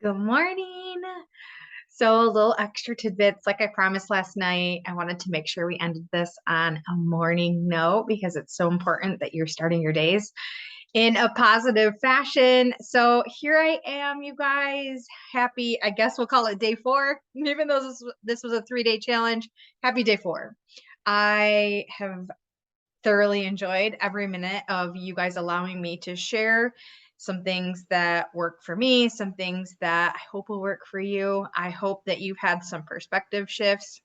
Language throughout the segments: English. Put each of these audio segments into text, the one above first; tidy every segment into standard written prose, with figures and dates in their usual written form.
Good morning. So, a little extra tidbits. Like I promised last night, I wanted to make sure we ended this on a morning note because it's so important that you're starting your days in a positive fashion. So, here I am, you guys. Happy, I guess we'll call it day 4, even though this was a 3-day challenge. Happy day 4. I have thoroughly enjoyed every minute of you guys allowing me to share some things that work for me, some things that I hope will work for you. I hope that you've had some perspective shifts.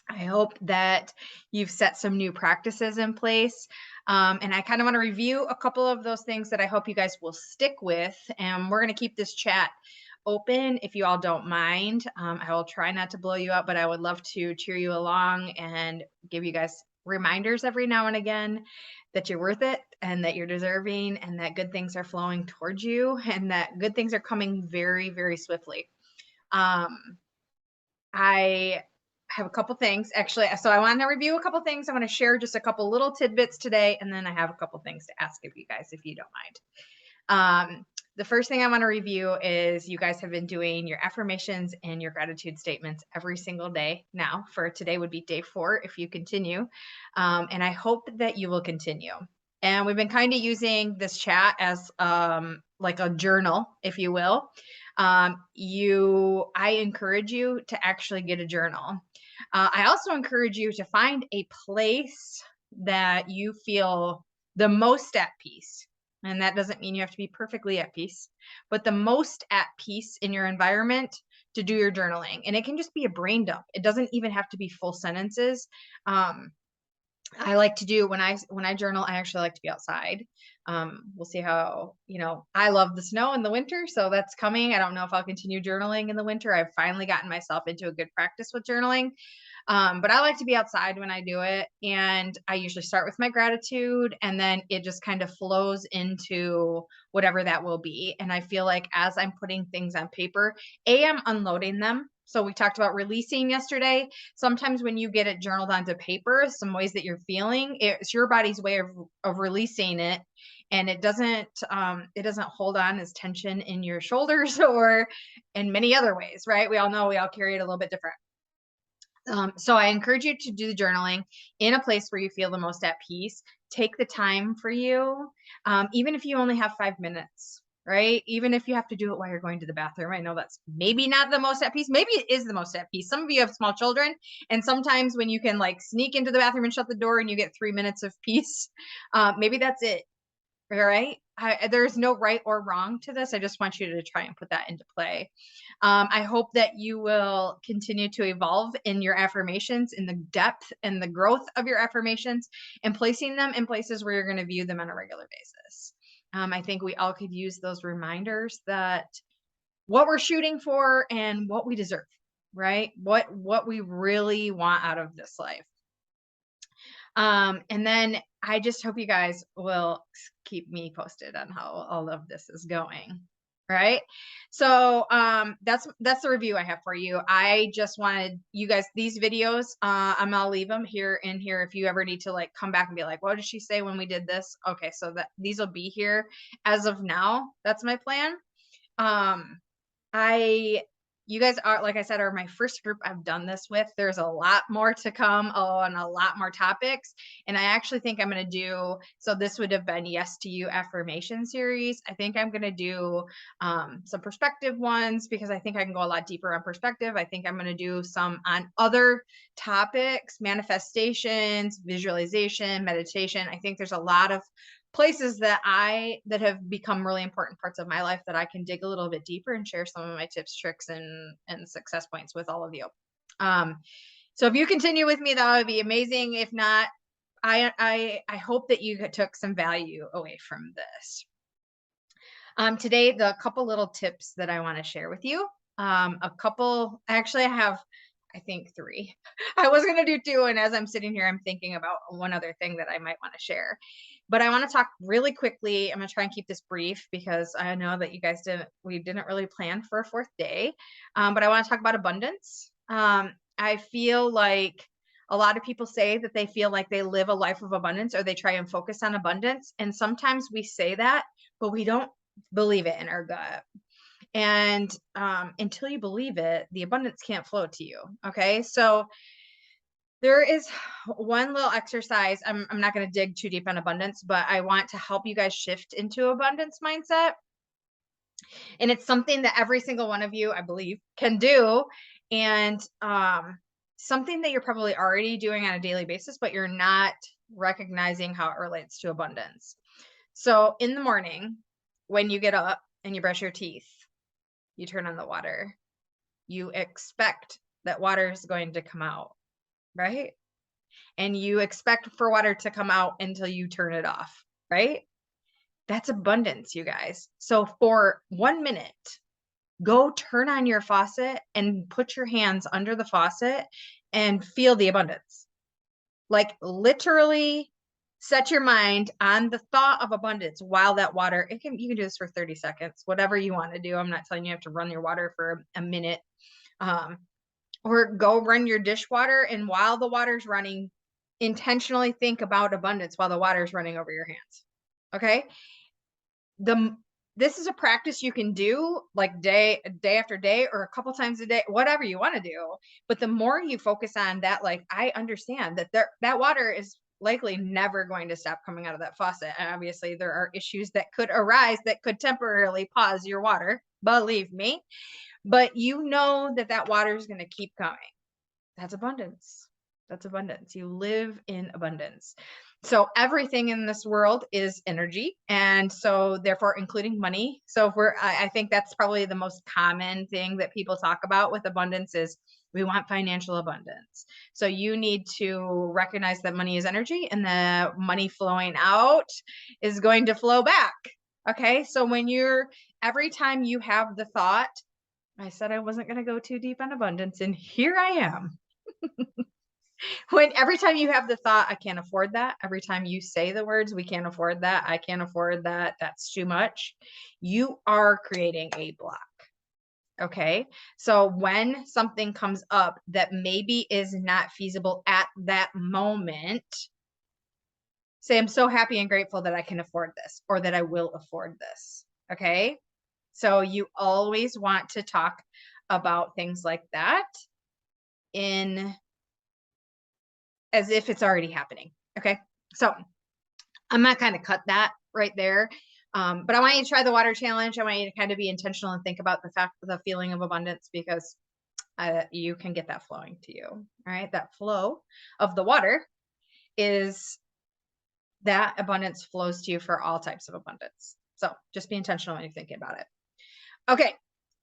I hope that you've set some new practices in place. And I kind of want to review a couple of those things that I hope you guys will stick with. And we're going to keep this chat open if you all don't mind. I will try not to blow you up, but I would love to cheer you along and give you guys reminders every now and again that you're worth it and that you're deserving and that good things are flowing towards you and that good things are coming very, very swiftly. Um, I have a couple things actually. So I want to review a couple things. I want to share just a couple little tidbits today, and then I have a couple things to ask of you guys if you don't mind. The first thing I want to review is you guys have been doing your affirmations and your gratitude statements every single day. Now, for today would be day 4 if you continue. And I hope that you will continue. And we've been kind of using this chat as like a journal, if you will. I encourage you to actually get a journal. I also encourage you to find a place that you feel the most at peace. And that doesn't mean you have to be perfectly at peace, but the most at peace in your environment to do your journaling. And it can just be a brain dump. It doesn't even have to be full sentences. Um, I like to do when I journal, I actually like to be outside. We'll see how, I love the snow in the winter, so that's coming. I don't know if I'll continue journaling in the winter. I've finally gotten myself into a good practice with journaling. But I like to be outside when I do it. And I usually start with my gratitude and then it just kind of flows into whatever that will be. And I feel like as I'm putting things on paper, I'm unloading them. So we talked about releasing yesterday. Sometimes when you get it journaled onto paper, some ways that you're feeling, it's your body's way of releasing it. And it doesn't hold on as tension in your shoulders or in many other ways, right? We all know we all carry it a little bit different. So I encourage you to do the journaling in a place where you feel the most at peace. Take the time for you, even if you only have 5 minutes, right? Even if you have to do it while you're going to the bathroom. I know that's maybe not the most at peace. Maybe it is the most at peace. Some of you have small children, and sometimes when you can like sneak into the bathroom and shut the door and you get 3 minutes of peace, maybe that's it. All right. There's no right or wrong to this. I just want you to try and put that into play. I hope that you will continue to evolve in your affirmations, in the depth and the growth of your affirmations, and placing them in places where you're going to view them on a regular basis. I think we all could use those reminders that what we're shooting for and what we deserve, right? What we really want out of this life. And then I just hope you guys will keep me posted on how all of this is going. Right. So that's the review I have for you. I just wanted you guys these videos, I'll leave them here in here if you ever need to like come back and be like, what did she say when we did this? Okay, so that these will be here as of now. That's my plan. Um I You guys are, like I said, are my first group I've done this with. There's a lot more to come on a lot more topics. And I actually think I'm going to do, so this would have been Yes to You affirmation series. I think I'm going to do some perspective ones because I think I can go a lot deeper on perspective. I think I'm going to do some on other topics, manifestations, visualization, meditation. I think there's a lot of places that have become really important parts of my life that I can dig a little bit deeper and share some of my tips, tricks, and success points with all of you. So if you continue with me, that would be amazing. If not, I hope that you took some value away from this. Today, the couple little tips that I want to share with you. Actually, I have, I think 3. I was going to do 2. And as I'm sitting here, I'm thinking about one other thing that I might want to share. But I want to talk really quickly. I'm going to try and keep this brief because I know that you guys we didn't really plan for a 4th day. But I want to talk about abundance. I feel like a lot of people say that they feel like they live a life of abundance or they try and focus on abundance. And sometimes we say that, but we don't believe it in our gut. And until you believe it, the abundance can't flow to you. Okay. So there is one little exercise. I'm not going to dig too deep on abundance, but I want to help you guys shift into abundance mindset. And it's something that every single one of you, I believe, can do. And something that you're probably already doing on a daily basis, but you're not recognizing how it relates to abundance. So in the morning, when you get up and you brush your teeth, you turn on the water. You expect that water is going to come out, right? And you expect for water to come out until you turn it off, right? That's abundance, you guys. So for 1 minute, go turn on your faucet and put your hands under the faucet and feel the abundance. Like literally set your mind on the thought of abundance while that water, you can do this for 30 seconds, whatever you want to do. I'm not telling you have to run your water for a minute. Or go run your dishwater, and while the water's running, intentionally think about abundance while the water's running over your hands. Okay? This is a practice you can do like day after day or a couple times a day, whatever you want to do. But the more you focus on that, like I understand that that water is likely never going to stop coming out of that faucet. And obviously there are issues that could arise that could temporarily pause your water, believe me. But you know that water is going to keep coming. That's abundance. That's abundance. You live in abundance. So everything in this world is energy, and so therefore including money. So if I think that's probably the most common thing that people talk about with abundance is we want financial abundance. So you need to recognize that money is energy, and the money flowing out is going to flow back. Okay. So every time you have the thought, I said I wasn't going to go too deep on abundance, and here I am. Every time you have the thought, I can't afford that, every time you say the words, we can't afford that, I can't afford that, that's too much, you are creating a block. Okay. So when something comes up that maybe is not feasible at that moment, say, I'm so happy and grateful that I can afford this, or that I will afford this. Okay. So you always want to talk about things like that as if it's already happening. Okay. So I'm not kind of cut that right there. But I want you to try the water challenge. I want you to kind of be intentional and think about the feeling of abundance, because you can get that flowing to you. All right. That flow of the water is that abundance flows to you for all types of abundance. So just be intentional when you're thinking about it. Okay.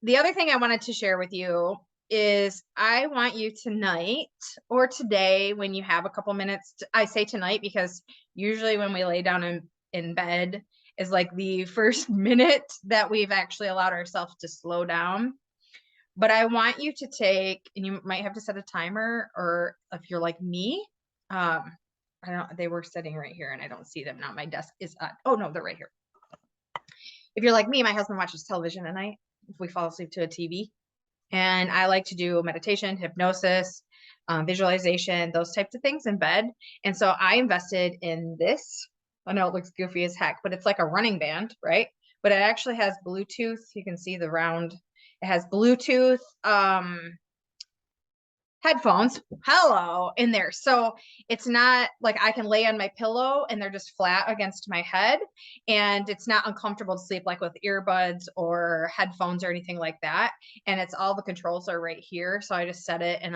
The other thing I wanted to share with you is I want you tonight or today, when you have a couple minutes, I say tonight because usually when we lay down in bed is like the first minute that we've actually allowed ourselves to slow down. But I want you to take, and you might have to set a timer, or if you're like me, they were sitting right here and I don't see them now. My desk is oh no, they're right here. If you're like me, my husband watches television at night if we fall asleep to a TV. And I like to do meditation, hypnosis, visualization, those types of things in bed. And so I invested in this. I know it looks goofy as heck, but it's like a running band, right? But it actually has Bluetooth. You can see the round. It has Bluetooth headphones in there. So it's not like I can lay on my pillow and they're just flat against my head, and it's not uncomfortable to sleep like with earbuds or headphones or anything like that. And it's all the controls are right here. So I just set it, and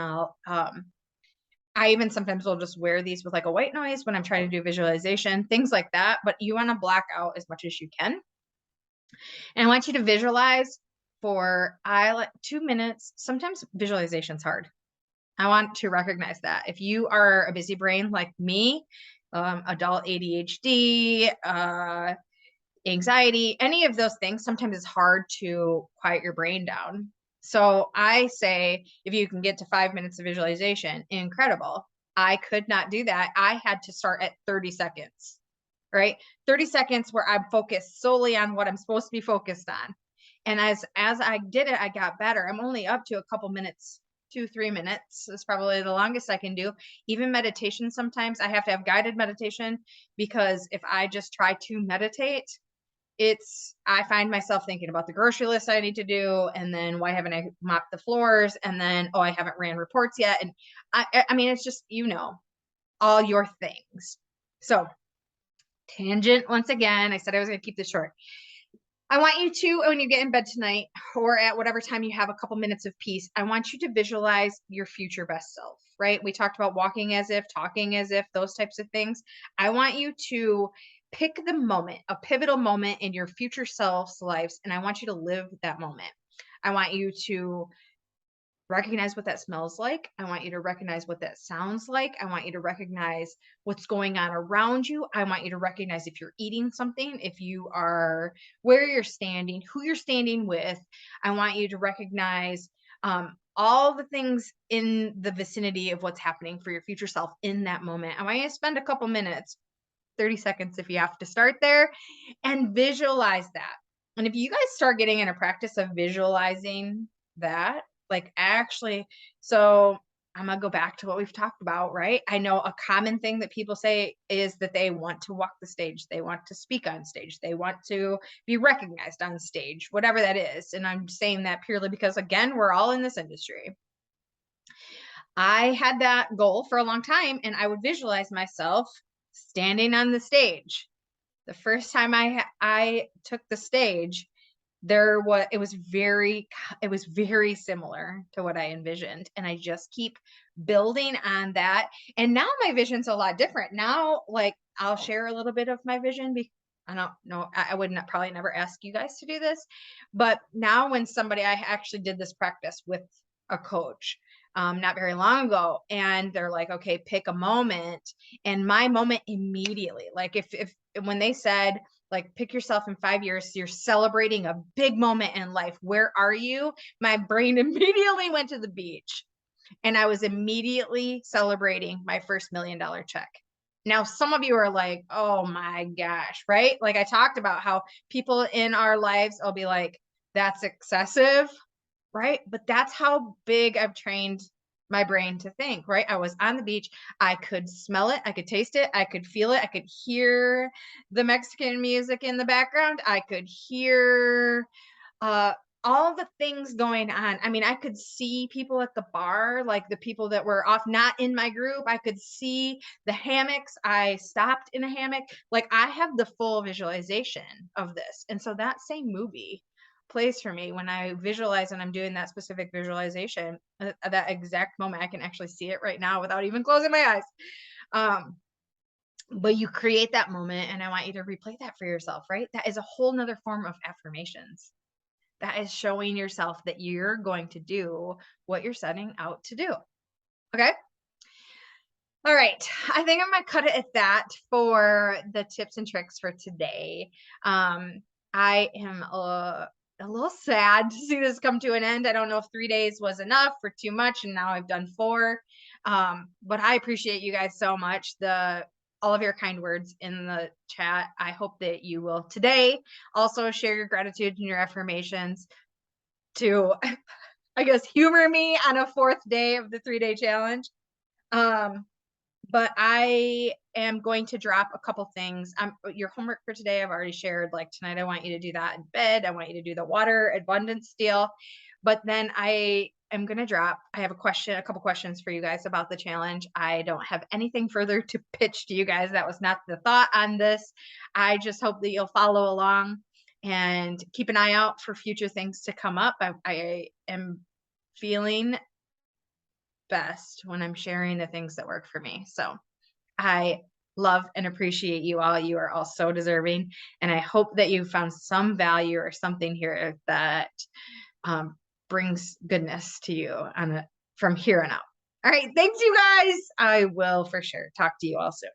I even sometimes will just wear these with like a white noise when I'm trying to do visualization, things like that. But you want to black out as much as you can. And I want you to visualize for 2 minutes. Sometimes visualization's hard. I want to recognize that. If you are a busy brain like me, adult ADHD, anxiety, any of those things, sometimes it's hard to quiet your brain down. So I say, if you can get to 5 minutes of visualization, incredible. I could not do that. I had to start at 30 seconds, right? 30 seconds where I'm focused solely on what I'm supposed to be focused on. And as I did it, I got better. I'm only up to a couple minutes, 2-3 minutes is probably the longest I can do. Even meditation, sometimes I have to have guided meditation, because if I just try to meditate, I find myself thinking about the grocery list I need to do, and then why haven't I mopped the floors, and then oh, I haven't ran reports yet, and I mean it's just all your things. So tangent once again. I said I was going to keep this short. I want you to, when you get in bed tonight or at whatever time you have a couple minutes of peace, I want you to visualize your future best self, right? We talked about walking as if, talking as if, those types of things. I want you to pick the moment, a pivotal moment in your future self's lives, and I want you to live that moment. I want you to recognize what that smells like. I want you to recognize what that sounds like. I want you to recognize what's going on around you. I want you to recognize if you're eating something, if you are, where you're standing, who you're standing with. I want you to recognize all the things in the vicinity of what's happening for your future self in that moment. I want you to spend a couple minutes, 30 seconds if you have to start there, and visualize that. And if you guys start getting in a practice of visualizing that, like actually, so I'm gonna go back to what we've talked about, right? I know a common thing that people say is that they want to walk the stage, they want to speak on stage, they want to be recognized on stage, whatever that is. And I'm saying that purely because, again, we're all in this industry. I had that goal for a long time, and I would visualize myself standing on the stage. The first time I took the stage, it was very similar to what I envisioned, and I just keep building on that. And now my vision's a lot different. Now, like, I'll share a little bit of my vision. I don't know, I would not probably never ask you guys to do this, but now when I actually did this practice with a coach not very long ago, and they're like, okay, pick a moment. And my moment immediately, like if when they said, like, pick yourself in 5 years, you're celebrating a big moment in life, where are you? My brain immediately went to the beach, and I was immediately celebrating my first $1 million check. Now, some of you are like, oh my gosh, right? Like I talked about how people in our lives, I'll be like, that's excessive, right? But that's how big I've trained my brain to think, right? I was on the beach. I could smell it. I could taste it. I could feel it. I could hear the Mexican music in the background. I could hear uh, all the things going on. I mean, I could see people at the bar, like the people that were off, not in my group. I could see the hammocks. I stopped in a hammock. Like, I have the full visualization of this. And so that same movie plays for me when I visualize and I'm doing that specific visualization at that exact moment. I can actually see it right now without even closing my eyes. But you create that moment, and I want you to replay that for yourself, right? That is a whole nother form of affirmations. That is showing yourself that you're going to do what you're setting out to do. Okay. All right. I think I'm going to cut it at that for the tips and tricks for today. I am a little sad to see this come to an end. I don't know if 3 days was enough or too much, and now I've done 4. But I appreciate you guys so much. All of your kind words in the chat. I hope that you will today also share your gratitude and your affirmations to, I guess, humor me on a 4th day of the 3-day challenge. But I am going to drop a couple things. Your homework for today, I've already shared. Like tonight, I want you to do that in bed. I want you to do the water abundance deal. But then I am going to drop, I have a couple questions for you guys about the challenge. I don't have anything further to pitch to you guys. That was not the thought on this. I just hope that you'll follow along and keep an eye out for future things to come up. I am feeling best when I'm sharing the things that work for me. So I love and appreciate you all. You are all so deserving. And I hope that you found some value or something here that brings goodness to you from here on out. All right. Thanks, you guys. I will for sure talk to you all soon.